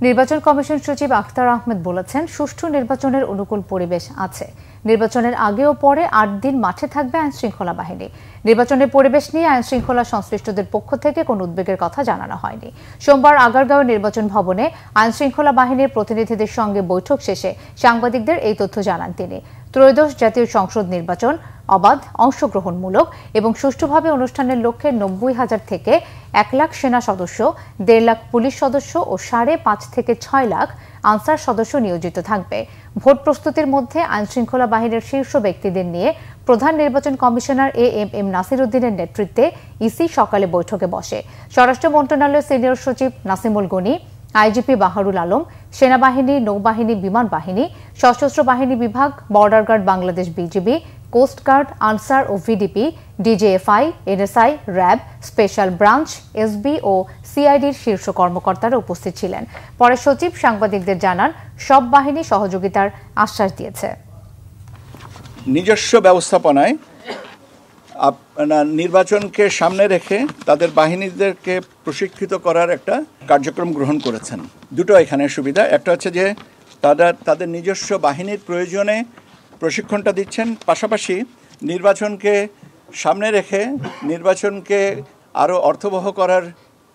নির্বাচন কমিশন সচিব আখতার আহমেদ বলেছেন, সুষ্ঠু নির্বাচনের অনুকূল পরিবেশ আছে। নির্বাচনের আগে ও পরে ৮ দিন মাঠে থাকবে আইনশৃঙ্খলা বাহিনী। নির্বাচনের পরিবেশ নিয়ে আইনশৃঙ্খলা সংশ্লিষ্টদের পক্ষ থেকে কোনো উদ্বেগের কথা জানানো হয়নি। সোমবার আগারগাঁও নির্বাচন ভবনে আইনশৃঙ্খলা বাহিনীর প্রতিনিধিদের সঙ্গে বৈঠক শেষে সাংবাদিকদের এই তথ্য জানান তিনি। ত্রয়োদশ জাতীয় সংসদ নির্বাচন অবাধ, অংশগ্রহণমূলক এবং সুষ্ঠুভাবে অনুষ্ঠানের লক্ষ্যে ৯০,০০০ থেকে ১ লাখ সেনা সদস্য, ১.৫ লাখ পুলিশ সদস্য ও ৫.৫ থেকে ৬ লাখ আনসার সদস্য নিয়োজিত থাকবে। ভোট প্রস্তুতির মধ্যে আইনশৃঙ্খলা বাহিনীর শীর্ষ ব্যক্তিদের নিয়ে প্রধান নির্বাচন কমিশনার এএমএম নাসির উদ্দিনের নেতৃত্বে ইসি সকালে বৈঠকে বসে। স্বরাষ্ট্র মন্ত্রণালয়ের সিনিয়র সচিব নাসিমুল গনি, আইজিপি বাহারুল আলম, সেনাবাহিনী, নৌবাহিনী, বিমান বাহিনী, সশস্ত্র বাহিনী বিভাগ, border guard Bangladesh BGB, coast guard, Ansar ও VDP, DGFI, NSI, RAB, special branch, SB ও সিআইডির শীর্ষ কর্মকর্তারা উপস্থিত ছিলেন। পরে সচিব সাংবাদিকদের জানান, সব বাহিনী সহযোগিতার আশ্বাস দিয়েছে। নিজস্ব ব্যবস্থাপনায় নির্বাচনকে সামনে রেখে তাদের বাহিনীদেরকে প্রশিক্ষিত করার একটা কার্যক্রম গ্রহণ করেছেন। দুটো এখানে সুবিধা, একটা হচ্ছে যে তাদের নিজস্ব বাহিনীর প্রয়োজনে প্রশিক্ষণটা দিচ্ছেন, পাশাপাশি নির্বাচনকে সামনে রেখে নির্বাচনকে আরও অর্থবহ করার,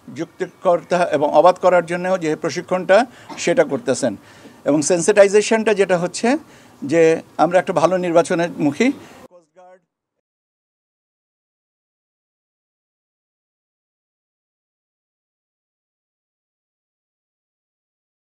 যুক্তিকর্তা এবং অবাধ করার জন্যও যে প্রশিক্ষণটা সেটা করতেছেন। এবং সেন্সিটাইজেশনটা যেটা হচ্ছে যে আমরা একটা ভালো নির্বাচনের মুখী।